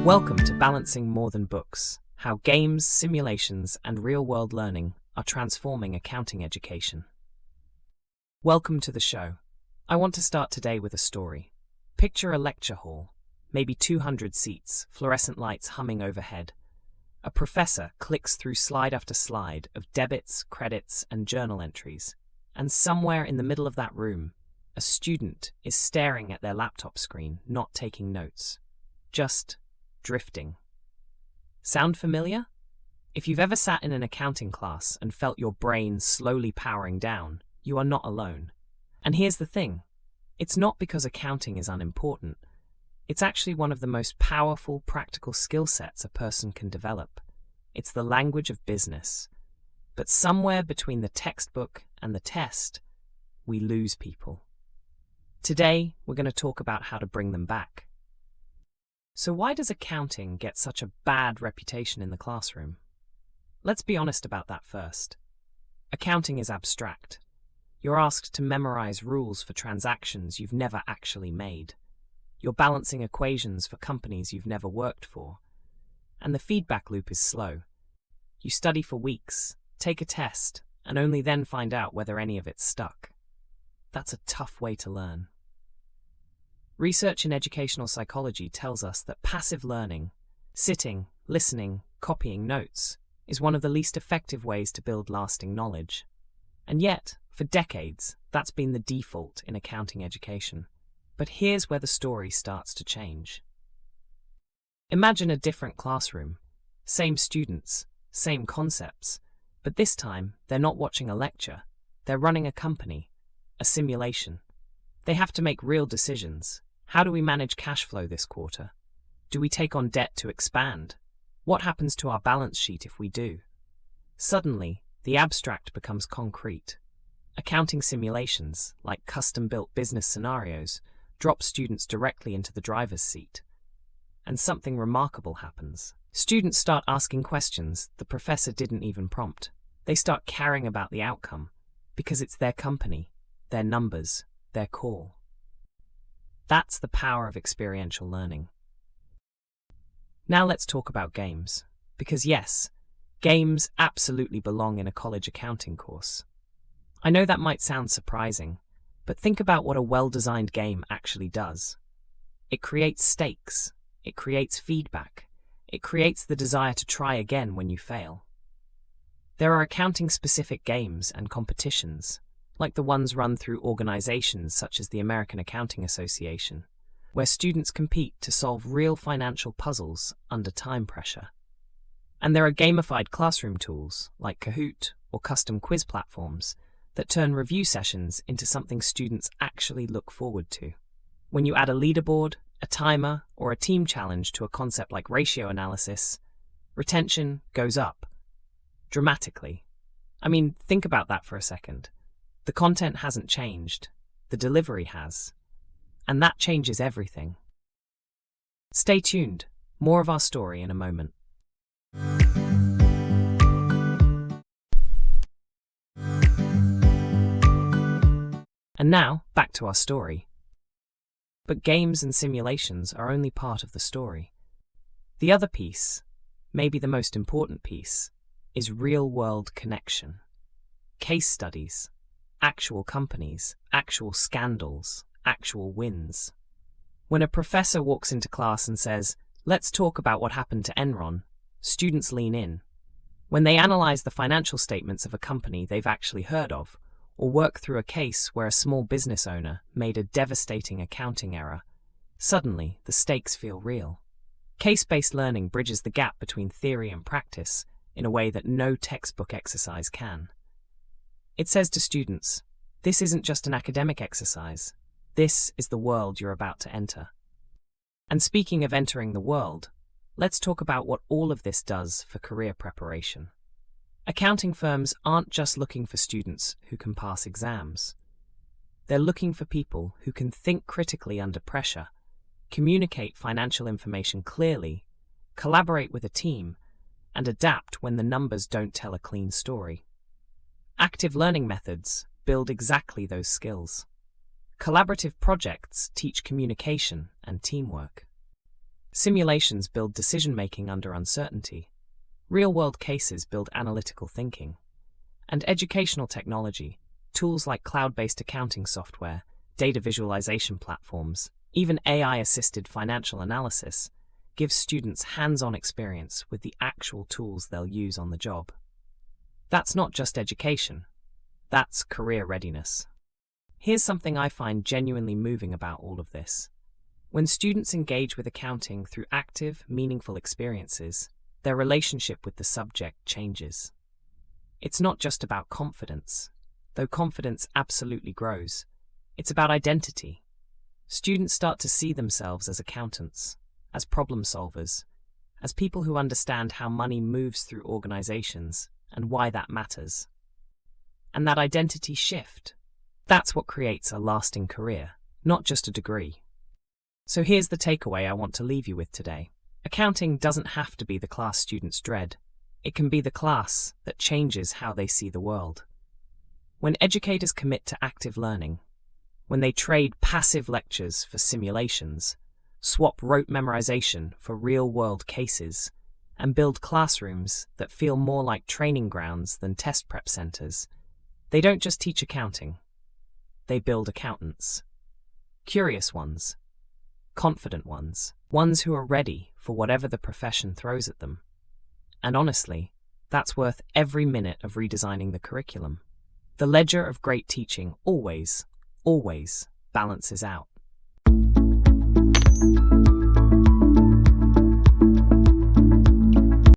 Welcome to Balancing More Than Books, how games, simulations, and real-world learning are transforming accounting education. Welcome to the show. I want to start today with a story. Picture a lecture hall, maybe 200 seats, fluorescent lights humming overhead. A professor clicks through slide after slide of debits, credits, and journal entries. And somewhere in the middle of that room, a student is staring at their laptop screen, not taking notes. Just drifting. Sound familiar? If you've ever sat in an accounting class and felt your brain slowly powering down, you are not alone. And here's the thing. It's not because accounting is unimportant. It's actually one of the most powerful practical skill sets a person can develop. It's the language of business. But somewhere between the textbook and the test, we lose people. Today, we're going to talk about how to bring them back. So why does accounting get such a bad reputation in the classroom? Let's be honest about that first. Accounting is abstract. You're asked to memorize rules for transactions you've never actually made. You're balancing equations for companies you've never worked for. And the feedback loop is slow. You study for weeks, take a test, and only then find out whether any of it's stuck. That's a tough way to learn. Research in educational psychology tells us that passive learning, sitting, listening, copying notes, is one of the least effective ways to build lasting knowledge. And yet, for decades, that's been the default in accounting education. But here's where the story starts to change. Imagine a different classroom. Same students, same concepts, but this time they're not watching a lecture. They're running a company, a simulation. They have to make real decisions. How do we manage cash flow this quarter? Do we take on debt to expand? What happens to our balance sheet if we do? Suddenly, the abstract becomes concrete. Accounting simulations, like custom-built business scenarios, drop students directly into the driver's seat. And something remarkable happens. Students start asking questions the professor didn't even prompt. They start caring about the outcome, because it's their company, their numbers, their call. That's the power of experiential learning. Now let's talk about games. Because yes, games absolutely belong in a college accounting course. I know that might sound surprising, but think about what a well-designed game actually does. It creates stakes. It creates feedback. It creates the desire to try again when you fail. There are accounting-specific games and competitions, like the ones run through organizations such as the American Accounting Association, where students compete to solve real financial puzzles under time pressure. And there are gamified classroom tools, like Kahoot or custom quiz platforms, that turn review sessions into something students actually look forward to. When you add a leaderboard, a timer, or a team challenge to a concept like ratio analysis, retention goes up dramatically. I mean, think about that for a second. The content hasn't changed, the delivery has. And that changes everything. Stay tuned, more of our story in a moment. And now, back to our story. But games and simulations are only part of the story. The other piece, maybe the most important piece, is real-world connection. Case studies, actual companies, actual scandals, actual wins. When a professor walks into class and says, "Let's talk about what happened to Enron," students lean in. When they analyze the financial statements of a company they've actually heard of, or work through a case where a small business owner made a devastating accounting error, suddenly the stakes feel real. Case-based learning bridges the gap between theory and practice in a way that no textbook exercise can. It says to students, this isn't just an academic exercise. This is the world you're about to enter. And speaking of entering the world, let's talk about what all of this does for career preparation. Accounting firms aren't just looking for students who can pass exams. They're looking for people who can think critically under pressure, communicate financial information clearly, collaborate with a team, and adapt when the numbers don't tell a clean story. Active learning methods build exactly those skills. Collaborative projects teach communication and teamwork. Simulations build decision-making under uncertainty. Real-world cases build analytical thinking. And educational technology, tools like cloud-based accounting software, data visualization platforms, even AI-assisted financial analysis, gives students hands-on experience with the actual tools they'll use on the job. That's not just education. That's career readiness. Here's something I find genuinely moving about all of this. When students engage with accounting through active, meaningful experiences, their relationship with the subject changes. It's not just about confidence, though confidence absolutely grows. It's about identity. Students start to see themselves as accountants, as problem solvers, as people who understand how money moves through organizations and why that matters. And that identity shift, that's what creates a lasting career, not just a degree. So here's the takeaway I want to leave you with today. Accounting doesn't have to be the class students dread. It can be the class that changes how they see the world. When educators commit to active learning, when they trade passive lectures for simulations, swap rote memorization for real-world cases, and build classrooms that feel more like training grounds than test prep centers, they don't just teach accounting. They build accountants. Curious ones. Confident ones. Ones who are ready for whatever the profession throws at them. And honestly, that's worth every minute of redesigning the curriculum. The ledger of great teaching always balances out.